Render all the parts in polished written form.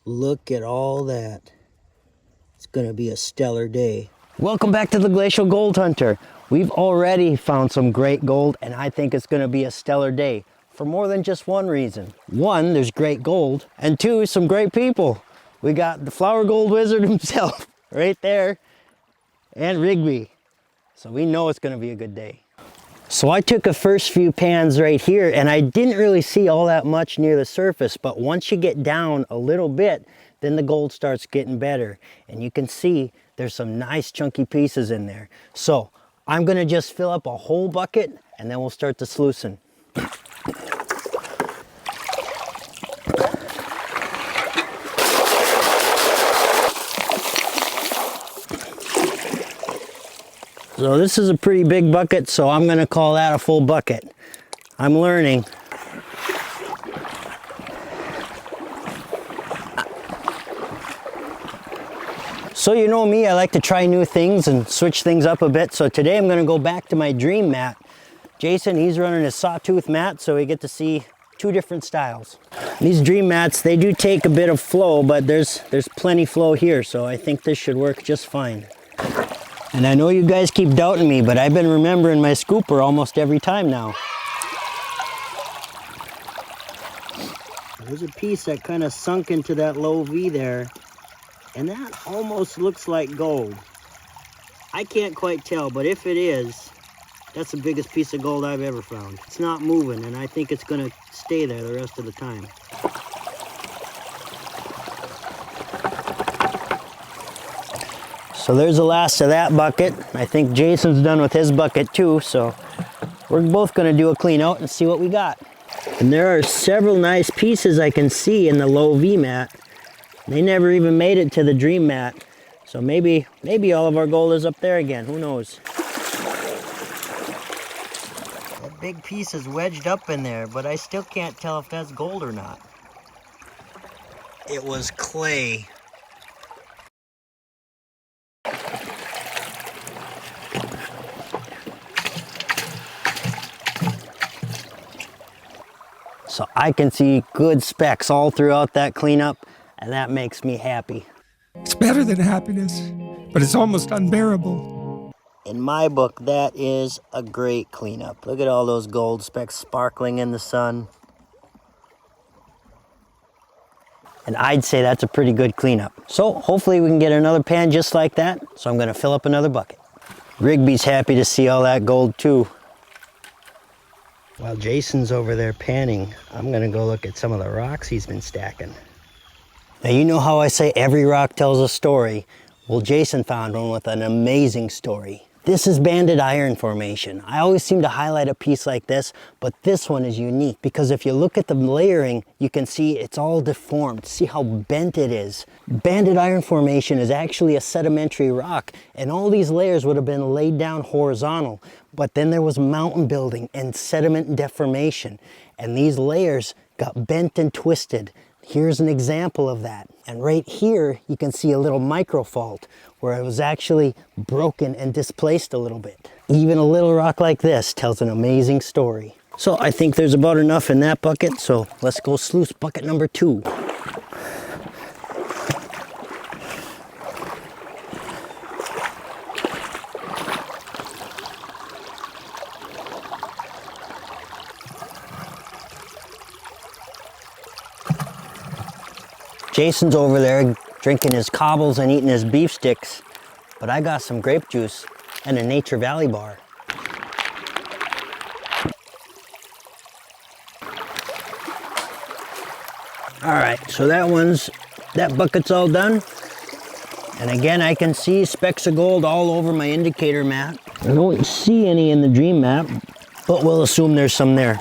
Look at all that. It's gonna be a stellar day. Welcome back to the Glacial Gold Hunter. We've already found some great gold, and I think it's gonna be a stellar day for more than just one reason. One, there's great gold, and two, some great people. We got the Flower Gold Wizard himself right there, and Rigby. So we know it's gonna be a good day. So I took a first few pans right here, and I didn't really see all that much near the surface, but once you get down a little bit, then the gold starts getting better. And you can see there's some nice chunky pieces in there. So I'm gonna just fill up a whole bucket, and then we'll start to sluicing. So this is a pretty big bucket, so I'm gonna call that a full bucket. I'm learning. So you know me, I like to try new things and switch things up a bit. So today I'm gonna go back to my dream mat. Jason, he's running his sawtooth mat, so we get to see two different styles. These dream mats, they do take a bit of flow, but there's plenty flow here, so I think this should work just fine. And I know you guys keep doubting me, but I've been remembering my scooper almost every time now. There's a piece that kind of sunk into that low V there, and that almost looks like gold. I can't quite tell, but if it is, that's the biggest piece of gold I've ever found. It's not moving, and I think it's gonna stay there the rest of the time. So there's the last of that bucket. I think Jason's done with his bucket too, so we're both gonna do a clean out and see what we got. And there are several nice pieces I can see in the low V mat. They never even made it to the dream mat. So maybe all of our gold is up there again, who knows? That big piece is wedged up in there, but I still can't tell if that's gold or not. It was clay. So I can see good specks all throughout that cleanup, and that makes me happy. It's better than happiness, but it's almost unbearable. In my book, that is a great cleanup. Look at all those gold specks sparkling in the sun. And I'd say that's a pretty good cleanup. So hopefully we can get another pan just like that. So I'm gonna fill up another bucket. Rigby's happy to see all that gold too. While Jason's over there panning, I'm gonna go look at some of the rocks he's been stacking. Now you know how I say every rock tells a story? Well, Jason found one with an amazing story. This is Banded Iron Formation. I always seem to highlight a piece like this, but this one is unique because if you look at the layering, you can see it's all deformed. See how bent it is. Banded Iron Formation is actually a sedimentary rock, and all these layers would have been laid down horizontal, but then there was mountain building and sediment deformation, and these layers got bent and twisted. Here's an example of that. And right here, you can see a little microfault where it was actually broken and displaced a little bit. Even a little rock like this tells an amazing story. So I think there's about enough in that bucket, so let's go sluice bucket number 2. Jason's over there drinking his cobbles and eating his beef sticks, but I got some grape juice and a Nature Valley bar. All right, so that bucket's all done. And again, I can see specks of gold all over my indicator mat. I don't see any in the dream mat, but we'll assume there's some there.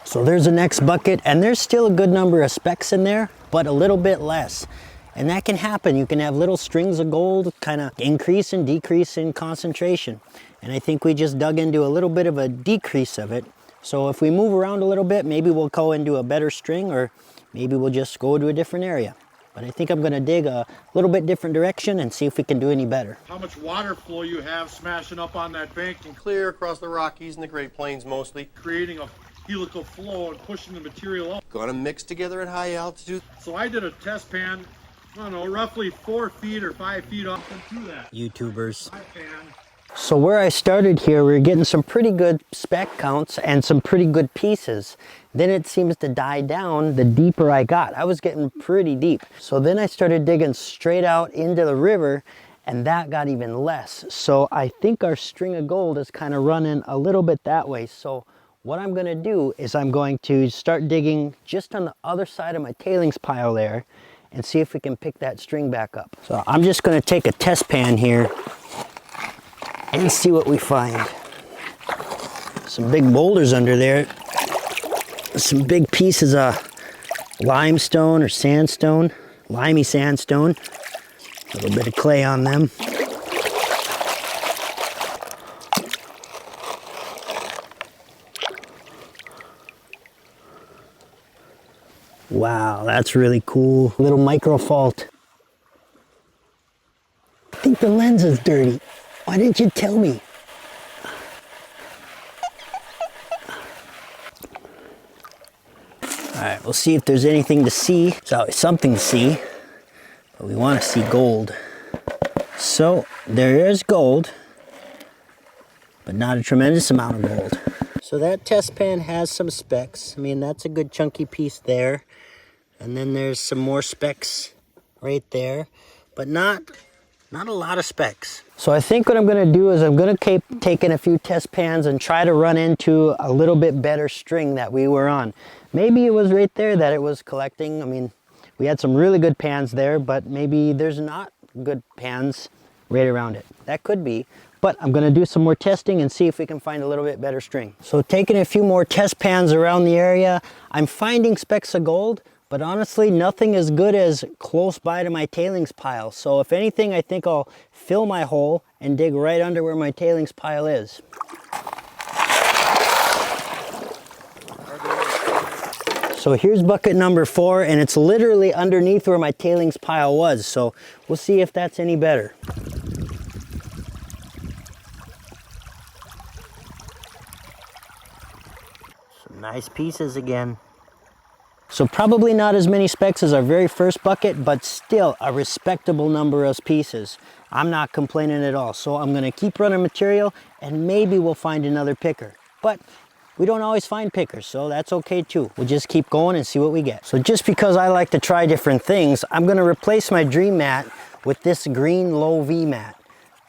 So there's the next bucket, and there's still a good number of specks in there, but a little bit less. And that can happen. You can have little strings of gold kind of increase and decrease in concentration. And I think we just dug into a little bit of a decrease of it. So if we move around a little bit, maybe we'll go into a better string, or maybe we'll just go to a different area. But I think I'm gonna dig a little bit different direction and see if we can do any better. How much water flow you have smashing up on that bank and Clear across the Rockies and the Great Plains mostly. creating a helical flow and pushing the material out. Gonna mix together at high altitude. So I did a test pan, I don't know, roughly 4 feet or 5 feet off and through that. YouTubers. My pan. So where I started here, we were getting some pretty good speck counts and some pretty good pieces. Then it seems to die down the deeper I got. I was getting pretty deep. So then I started digging straight out into the river, and that got even less. So I think our string of gold is kind of running a little bit that way. So what I'm gonna do is I'm going to start digging just on the other side of my tailings pile there and see if we can pick that string back up. So I'm just gonna take a test pan here and see what we find. Some big boulders under there. Some big pieces of limestone or sandstone, limey sandstone. A little bit of clay on them. Wow, that's really cool. Little micro fault. I think the lens is dirty. Why didn't you tell me? All right, we'll see if there's anything to see. There's always something to see, but we want to see gold. So there is gold, but not a tremendous amount of gold. So that test pan has some specks. I mean, that's a good chunky piece there. And then there's some more specks right there, but not a lot of specks. So I think what I'm gonna do is I'm gonna keep taking a few test pans and try to run into a little bit better string that we were on. Maybe it was right there that it was collecting. I mean, we had some really good pans there, but maybe there's not good pans right around it. That could be, but I'm gonna do some more testing and see if we can find a little bit better string. So taking a few more test pans around the area, I'm finding specks of gold, but honestly, nothing as good as close by to my tailings pile. So if anything, I think I'll fill my hole and dig right under where my tailings pile is. So here's bucket number 4, and it's literally underneath where my tailings pile was. So we'll see if that's any better. Some nice pieces again. So probably not as many specks as our very first bucket, but still a respectable number of pieces. I'm not complaining at all. So I'm gonna keep running material and maybe we'll find another picker. But we don't always find pickers, so that's okay too. We'll just keep going and see what we get. So just because I like to try different things, I'm gonna replace my dream mat with this green low V mat.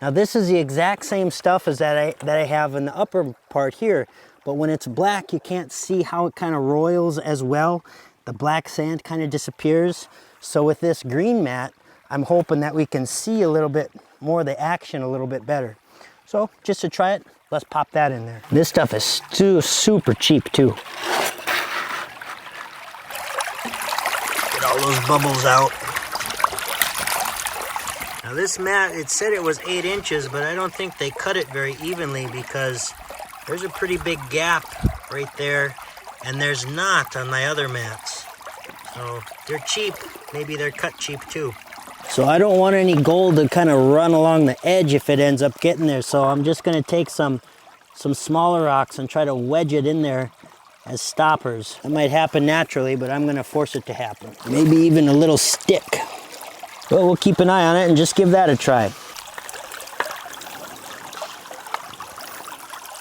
Now this is the exact same stuff as that I have in the upper part here, but when it's black, you can't see how it kind of roils as well. The black sand kind of disappears. So with this green mat, I'm hoping that we can see a little bit more of the action a little bit better. So just to try it, let's pop that in there. This stuff is super cheap too. Get all those bubbles out. Now this mat, it said it was 8 inches, but I don't think they cut it very evenly because there's a pretty big gap right there, and there's not on my other mats. So they're cheap. Maybe they're cut cheap too. So I don't want any gold to kind of run along the edge if it ends up getting there. So I'm just gonna take some smaller rocks and try to wedge it in there as stoppers. That might happen naturally, but I'm gonna force it to happen. Maybe even a little stick. Well, we'll keep an eye on it and just give that a try.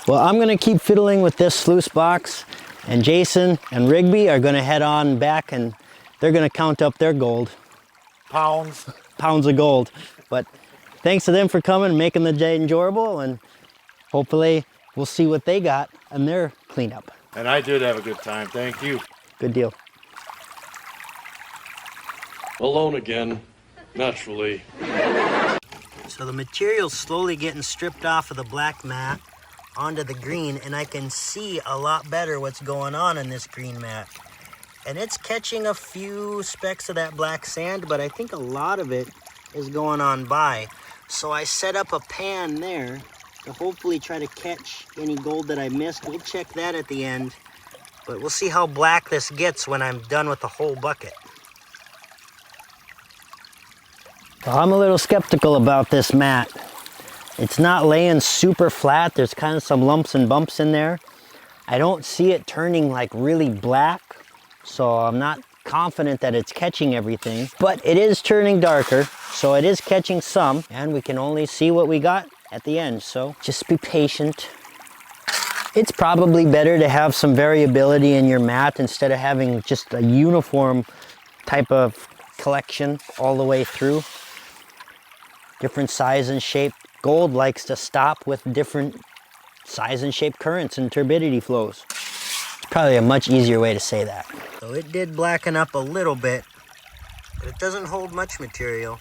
Well, I'm gonna keep fiddling with this sluice box, and Jason and Rigby are gonna head on back and they're gonna count up their gold. Pounds of gold. But thanks to them for coming and making the day enjoyable, and hopefully we'll see what they got in their cleanup. And I did have a good time, thank you. Good deal. Alone again, naturally. So the material's slowly getting stripped off of the black mat onto the green, and I can see a lot better what's going on in this green mat. And it's catching a few specks of that black sand, but I think a lot of it is going on by. So I set up a pan there to hopefully try to catch any gold that I missed. We'll check that at the end, but we'll see how black this gets when I'm done with the whole bucket. Well, I'm a little skeptical about this mat. It's not laying super flat. There's kind of some lumps and bumps in there. I don't see it turning like really black, so I'm not confident that it's catching everything, but it is turning darker, so it is catching some, and we can only see what we got at the end, so just be patient. It's probably better to have some variability in your mat instead of having just a uniform type of collection all the way through. Different size and shape. Gold likes to stop with different size and shape currents and turbidity flows. It's probably a much easier way to say that. So it did blacken up a little bit, but it doesn't hold much material.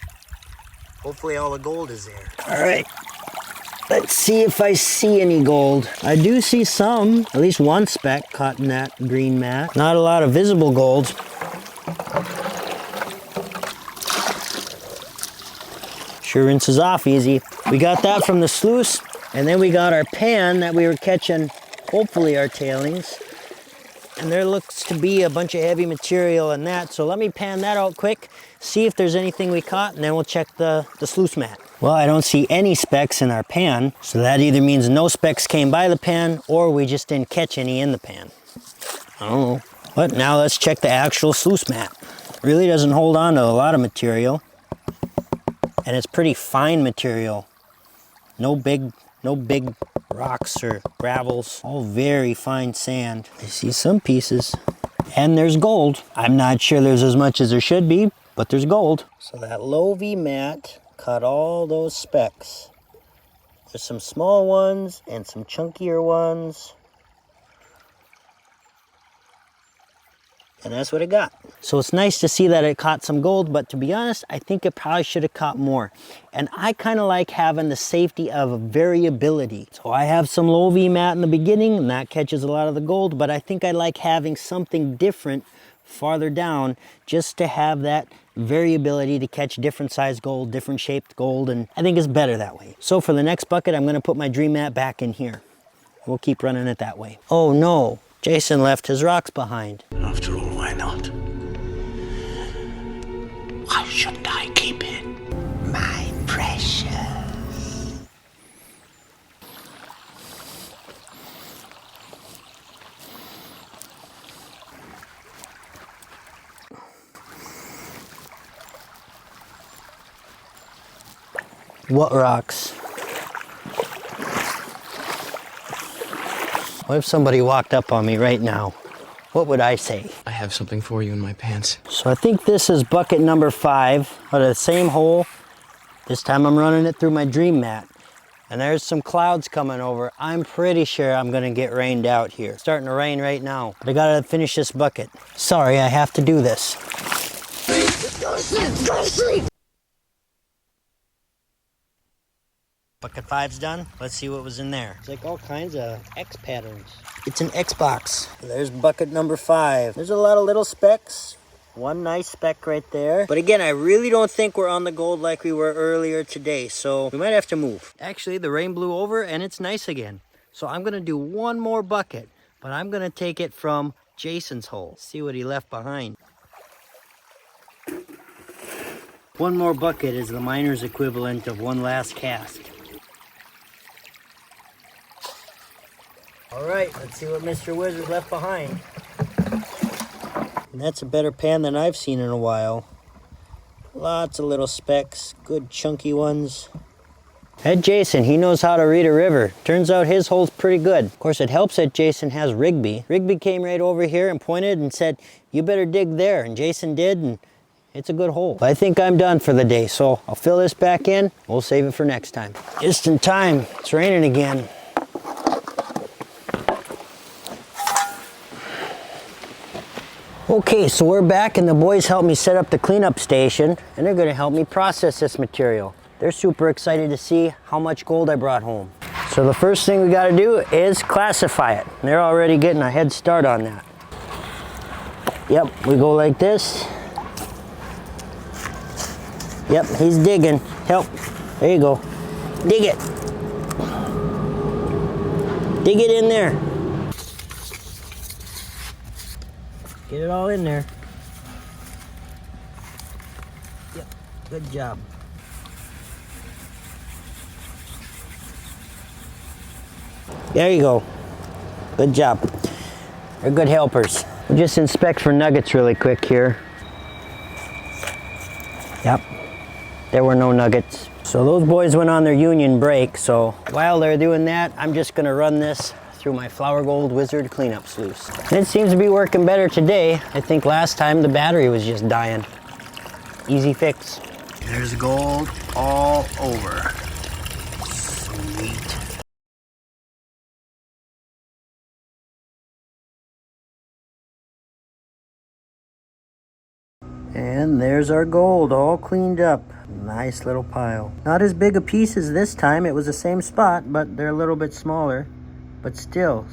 Hopefully all the gold is there. All right, let's see if I see any gold. I do see some, at least one speck caught in that green mat. Not a lot of visible gold. Sure rinses off easy. We got that from the sluice, and then we got our pan that we were catching, hopefully our tailings. And there looks to be a bunch of heavy material in that, so let me pan that out quick, see if there's anything we caught, and then we'll check the sluice mat. Well, I don't see any specks in our pan, so that either means no specks came by the pan, or we just didn't catch any in the pan. I don't know. But now let's check the actual sluice mat. Really doesn't hold on to a lot of material, and it's pretty fine material. No big rocks or gravels, all very fine sand. I see some pieces, and there's gold. I'm not sure there's as much as there should be, but there's gold. So that low V mat caught all those specks. There's some small ones and some chunkier ones. And that's what it got. So it's nice to see that it caught some gold, but to be honest, I think it probably should have caught more. And I kind of like having the safety of variability. So I have some low V mat in the beginning, and that catches a lot of the gold, but I think I like having something different farther down just to have that variability to catch different size gold, different shaped gold, and I think it's better that way. So for the next bucket, I'm gonna put my dream mat back in here. We'll keep running it that way. Oh no, Jason left his rocks behind. After all, why not? Why shouldn't I keep it? My precious. What rocks? What if somebody walked up on me right now? What would I say? I have something for you in my pants. So I think this is bucket number 5 out of the same hole. This time I'm running it through my dream mat. And there's some clouds coming over. I'm pretty sure I'm gonna get rained out here. It's starting to rain right now, but I gotta finish this bucket. Sorry, I have to do this. Go sleep. Bucket 5's done. Let's see what was in there. It's like all kinds of X patterns. It's an X box. There's bucket number 5. There's a lot of little specks. One nice speck right there. But again, I really don't think we're on the gold like we were earlier today, so we might have to move. Actually, the rain blew over and it's nice again. So I'm gonna do one more bucket, but I'm gonna take it from Jason's hole. See what he left behind. One more bucket is the miner's equivalent of one last cast. All right, let's see what Mr. Wizard left behind. And that's a better pan than I've seen in a while. Lots of little specks, good chunky ones. That Jason, he knows how to read a river. Turns out his hole's pretty good. Of course, it helps that Jason has Rigby. Rigby came right over here and pointed and said, you better dig there. And Jason did, and it's a good hole. I think I'm done for the day, so I'll fill this back in. We'll save it for next time. Just in time, it's raining again. Okay, so we're back and the boys helped me set up the cleanup station and they're gonna help me process this material. They're super excited to see how much gold I brought home. So the first thing we gotta do is classify it. And they're already getting a head start on that. Yep, we go like this. Yep, he's digging. Help, there you go. Dig it. Dig it in there. Get it all in there. Yep, good job. There you go. Good job. They're good helpers. We'll just inspect for nuggets really quick here. Yep, there were no nuggets. So those boys went on their union break, so while they're doing that, I'm just gonna run this through my Flour Gold Wizard cleanup sluice. And it seems to be working better today. I think last time the battery was just dying. Easy fix. There's gold all over. Sweet. And there's our gold all cleaned up. Nice little pile. Not as big a piece as this time. It was the same spot, but they're a little bit smaller. But still,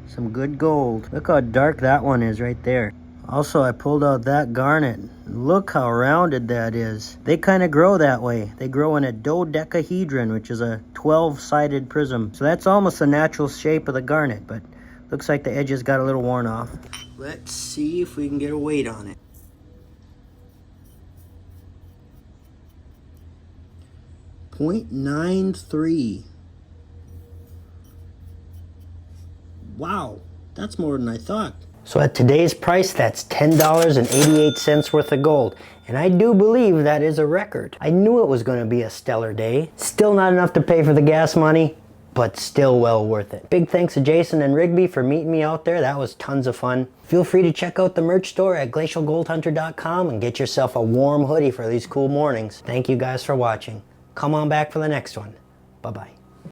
some good gold. Look how dark that one is right there. Also, I pulled out that garnet. Look how rounded that is. They kind of grow that way. They grow in a dodecahedron, which is a 12-sided prism. So that's almost the natural shape of the garnet, but looks like the edges got a little worn off. Let's see if we can get a weight on it. 0.93. Wow, that's more than I thought. So at today's price, that's $10.88 worth of gold. And I do believe that is a record. I knew it was going to be a stellar day. Still not enough to pay for the gas money, but still well worth it. Big thanks to Jason and Rigby for meeting me out there. That was tons of fun. Feel free to check out the merch store at glacialgoldhunter.com and get yourself a warm hoodie for these cool mornings. Thank you guys for watching. Come on back for the next one. Bye-bye.